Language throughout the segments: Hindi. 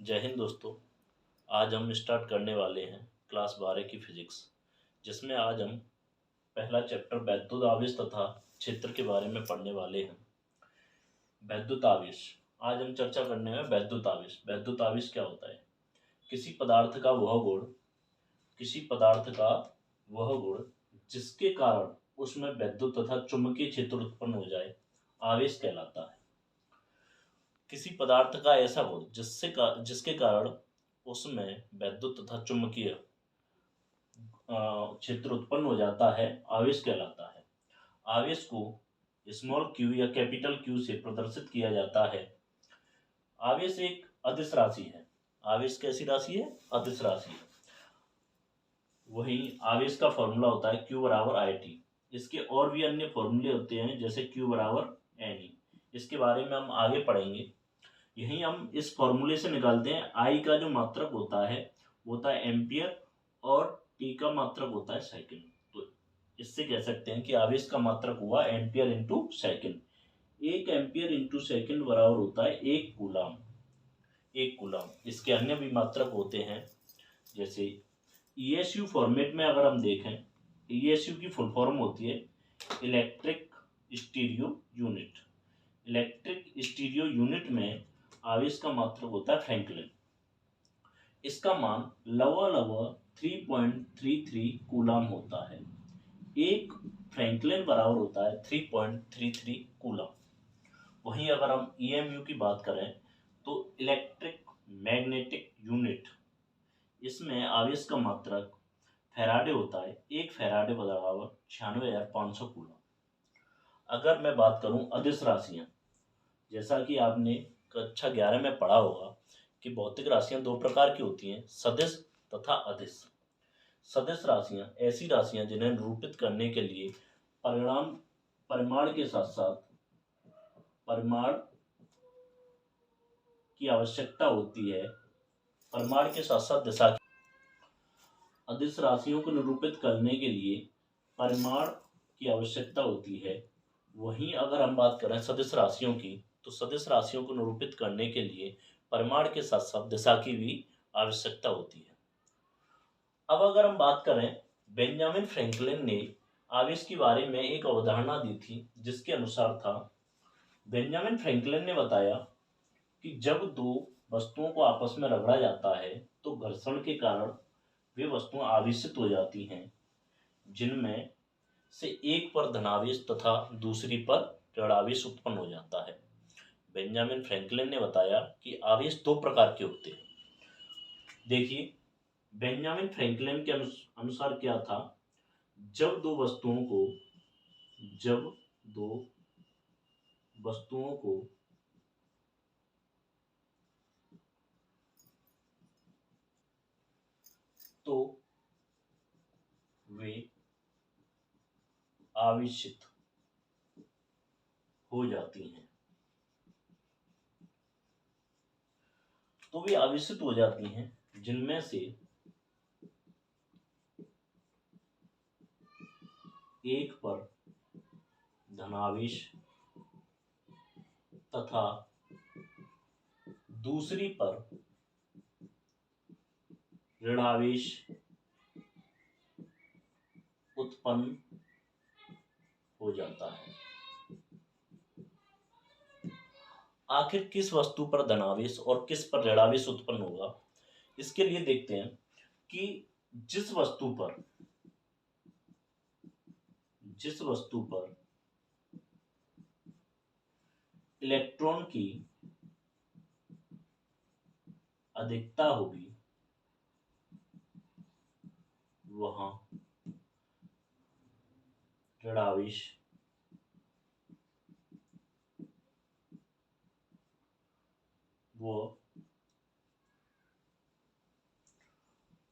जय हिंद दोस्तों। आज हम स्टार्ट करने वाले हैं क्लास 12 की फिजिक्स, जिसमें आज हम पहला चैप्टर वैद्युत आवेश तथा क्षेत्र के बारे में पढ़ने वाले हैं। वैद्युत आवेश आज हम चर्चा करने में वैद्युत आवेश। वैद्युत आवेश क्या होता है? किसी पदार्थ का वह गुण जिसके कारण उसमें वैद्युत तथा चुंबकीय क्षेत्र उत्पन्न हो जाए, आवेश कहलाता है। किसी पदार्थ का ऐसा गुण जिसके कारण उसमें वैद्युत तथा चुंबकीय क्षेत्र उत्पन्न हो जाता है, आवेश कहलाता है। आवेश को स्मॉल क्यू या कैपिटल क्यू से प्रदर्शित किया जाता है। आवेश एक अदिश राशि है। आवेश कैसी राशि है? अदिश राशि है। वही आवेश का फॉर्मूला होता है Q बराबर I T। इसके और भी अन्य फॉर्मूले होते हैं, जैसे Q बराबर Ne। इसके बारे में हम आगे पढ़ेंगे। यही हम इस फॉर्मूले से निकालते हैं। I का जो मात्रक होता है वो होता है एम्पियर और T का मात्रक होता है सेकंड। तो इससे कह सकते हैं कि आवेश का मात्रक हुआ एम्पियर इंटू सेकंड। एक एम्पियर इंटू सेकंड बराबर होता है एक कूलाम। इसके अन्य भी मात्रक होते हैं, जैसे ESU फॉर्मेट में अगर हम देखें, ESU की फुल फॉर्म होती है electric stereo unit. Electric stereo unit में आवेश का मात्रक होता है फ्रैंकलिन। इसका मान लगभग 3.33 कूलाम होता है। एक फ्रैंकलिन बराबर होता है 3.33 कूलाम। वहीं अगर हम EMU की बात करें तो इलेक्ट्रिक मैग्नेटिक यूनिट, इसमें आवेश का मात्रक फैराडे होता है। एक फैराडे बराबर 96,500 कूलाम। अगर मैं बात करूं अदिश राशियां, जैसा कि आपने कक्षा 11 में पढ़ा होगा कि भौतिक राशियां दो प्रकार की होती हैं, सदिश तथा अदिश। सदिश राशियां ऐसी राशियां जिन्हें निरूपित करने के लिए परिमाण के साथ साथ परिमाण की आवश्यकता होती है। परिमाण के साथ साथ दिशा। अदिश राशियों को निरूपित करने के लिए परिमाण की आवश्यकता होती है। वहीं अगर हम बात करें सदिश राशियों की, तो सदिश राशियों को निरूपित करने के लिए परिमाण के साथ साथ दिशा की भी आवश्यकता होती है। अब अगर हम बात करें, बेंजामिन फ्रैंकलिन ने आवेश के बारे में एक अवधारणा दी थी, जिसके अनुसार था, बेंजामिन फ्रैंकलिन ने बताया कि जब दो वस्तुओं को आपस में रगड़ा जाता है तो घर्षण के कारण वे वस्तुएं आवेशित हो जाती हैं, जिनमें से एक पर धनावेश तथा दूसरी पर ऋणावेश उत्पन्न हो जाता है। बेंजामिन फ्रैंकलिन ने बताया कि आवेश दो प्रकार के होते हैं। देखिए, बेंजामिन फ्रैंकलिन के अनुसार क्या था, जब दो वस्तुओं को तो वे आवेशित हो जाती हैं। जिनमें से एक पर धनावेश तथा दूसरी पर ऋणावेश उत्पन्न हो जाता है। आखिर किस वस्तु पर धनावेश और किस पर ऋणावेश उत्पन्न होगा, इसके लिए देखते हैं कि जिस वस्तु पर इलेक्ट्रॉन की अधिकता होगी, वहां ऋणावेश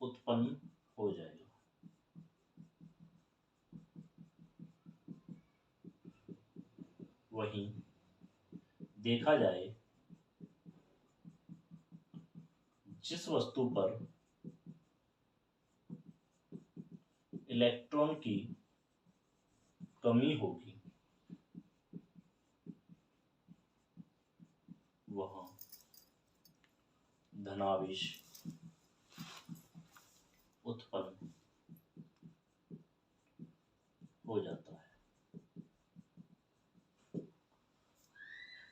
उत्पन्न हो जाएगा। वहीं देखा जाए, जिस वस्तु पर इलेक्ट्रॉन की कमी होगी, वहां धनावेश उत्पन्न हो जाता है।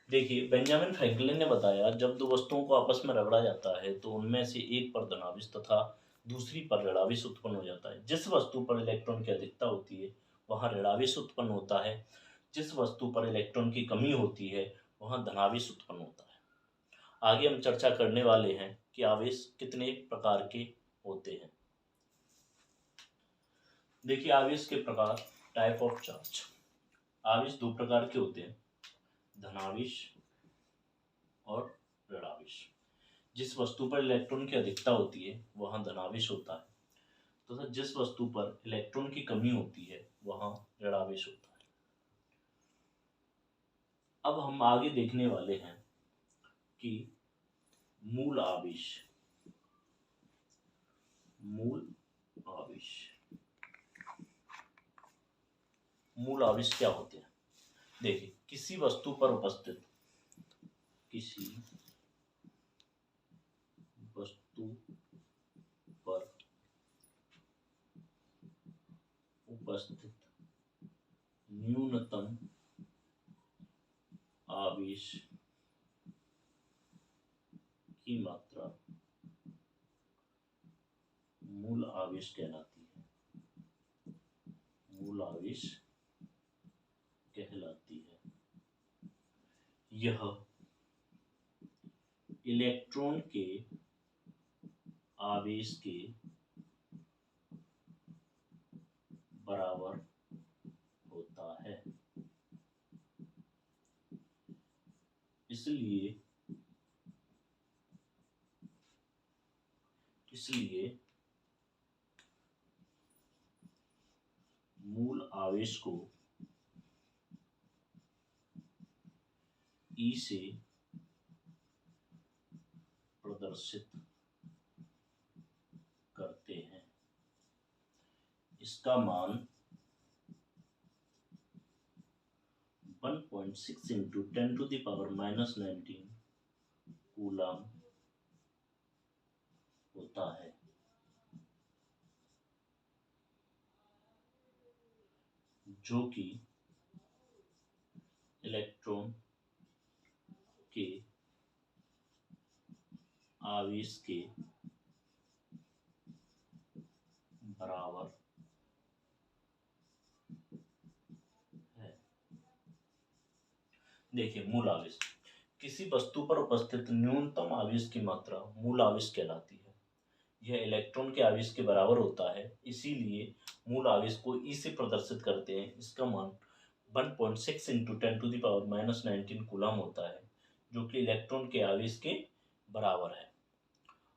देखिए, बेंजामिन फ्रैंकलिन ने बताया, जब दो वस्तुओं को आपस में रगड़ा जाता है तो उनमें से एक पर धनावेश तथा दूसरी पर ऋणावेश उत्पन्न हो जाता है। जिस वस्तु पर इलेक्ट्रॉन की अधिकता होती है वहां ऋणावेश उत्पन्न होता है, जिस वस्तु पर इलेक्ट्रॉन की कमी होती है वहां धनावेश उत्पन्न होता है। आगे हम चर्चा करने वाले हैं कि आवेश कितने प्रकार के होते हैं। देखिए, आवेश के प्रकार, टाइप ऑफ चार्ज। आवेश दो प्रकार के होते हैं, धनावेश और ऋणावेश। जिस वस्तु पर इलेक्ट्रॉन की अधिकता होती है वहां धनावेश होता है, तथा जिस वस्तु पर इलेक्ट्रॉन की कमी होती है वहां ऋणावेश होता है। अब हम आगे देखने वाले हैं कि मूल आवेश। मूल आवेश, मूल आवेश क्या होते हैं? देखिए, किसी वस्तु पर उपस्थित न्यूनतम आवेश की मात्रा मूल आवेश कहलाती है। मूल आवेश कहलाती है। यह इलेक्ट्रॉन के आवेश के बराबर होता है। इसलिए मूल आवेश को E से प्रदर्शित करते हैं। इसका मान 1.6 इंटू 10⁻⁻19 कूलम होता है, जो कि इलेक्ट्रॉन के आवेश के बराबर है। देखिए, मूल आवेश, किसी वस्तु पर उपस्थित न्यूनतम आवेश की मात्रा मूल आवेश कहलाती है। यह इलेक्ट्रॉन के आवेश के बराबर होता है, इसीलिए मूल आवेश को E से प्रदर्शित करते हैं। इसका मान 1.6 इंटू 10⁻⁻19 कूलम होता है, जो कि इलेक्ट्रॉन के आवेश के बराबर है।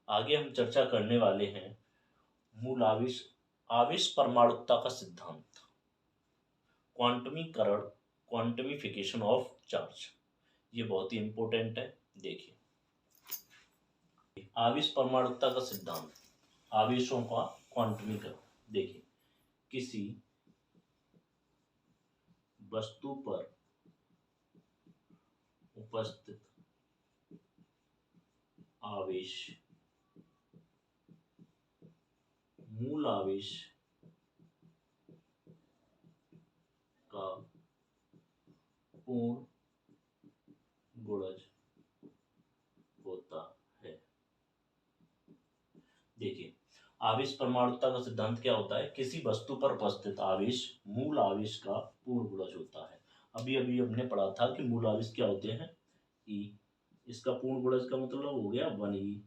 आगे हम चर्चा करने वाले हैं मूल आवेश, आवेश परमाणुकता का सिद्धांत, क्वांटमीकरण, क्वांटमिफिकेशन ऑफ चार्ज। ये बहुत ही इंपॉर्टेंट है। देखिए, आवेश परमाणुकता का सिद्धांत, आवेशों का क्वांटमीकरण। देखिए, किसी वस्तु पर उपस्थित आवेश मूल आवेश का पूर्ण गुणज होता है। देखिए, आवेश परमाणुकता का सिद्धांत क्या होता है? किसी वस्तु पर उपस्थित आवेश मूल आवेश का पूर्ण गुणज होता है। अभी अभी हमने पढ़ा था कि मूल आवेश क्या होते हैं? E। इसका पूर्ण गुणज का मतलब हो गया 1E,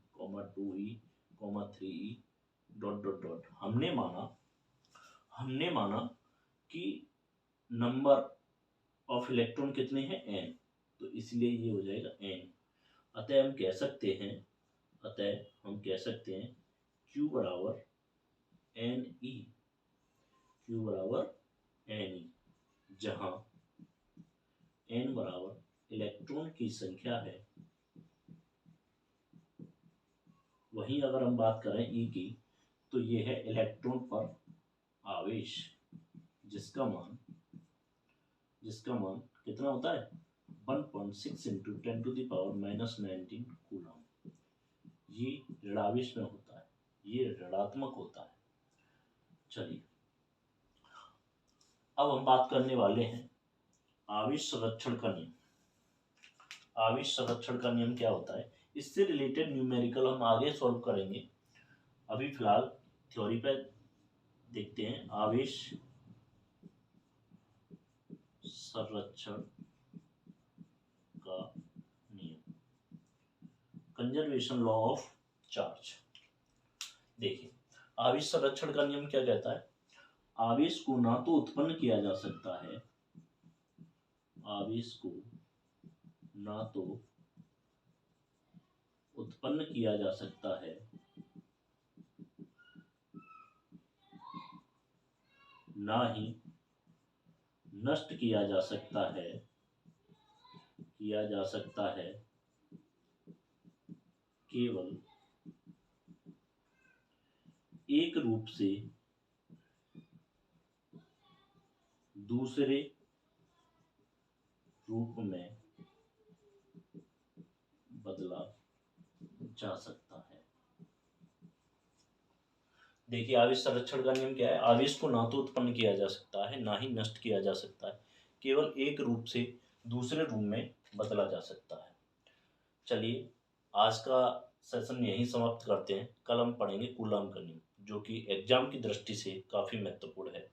2E, 3E dot dot dot. हमने माना कि नंबर ऑफ इलेक्ट्रॉन कितने हैं? n, तो इसलिए ये हो जाएगा n। अतः हम कह सकते हैं Q बराबर NE, Q बराबर NE, जहां n बराबर इलेक्ट्रॉन की संख्या है। वहीं अगर हम बात करें E की, तो ये है इलेक्ट्रॉन पर आवेश, जिसका मान कितना होता है? 1.6 इंटू 10⁻⁻19 कूलम। ये ऋणावेश में होता है, ये ऋणात्मक होता है। चलिए अब हम बात करने वाले हैं आवेश संरक्षण का नियम। आवेश संरक्षण का नियम क्या होता है, इससे रिलेटेड न्यूमेरिकल हम आगे सॉल्व करेंगे। अभी फिलहाल थ्योरी पे देखते हैं। आवेश संरक्षण का नियम, कंजर्वेशन लॉ ऑफ चार्ज। देखिए आवेश संरक्षण का नियम क्या कहता है, आवेश को ना तो उत्पन्न किया जा सकता है, आवेश को ना तो उत्पन्न किया जा सकता है, ना ही नष्ट किया जा सकता है, केवल एक रूप से दूसरे रूप में बदला जा सकता है। देखिए आवेश संरक्षण का नियम क्या है, आवेश को ना तो उत्पन्न किया जा सकता है, ना ही नष्ट किया जा सकता है, केवल एक रूप से दूसरे रूप में बदला जा सकता है। चलिए आज का सेशन यहीं समाप्त करते हैं। कल हम पढ़ेंगे कूलॉम का नियम, जो कि एग्जाम की दृष्टि से काफी महत्वपूर्ण है।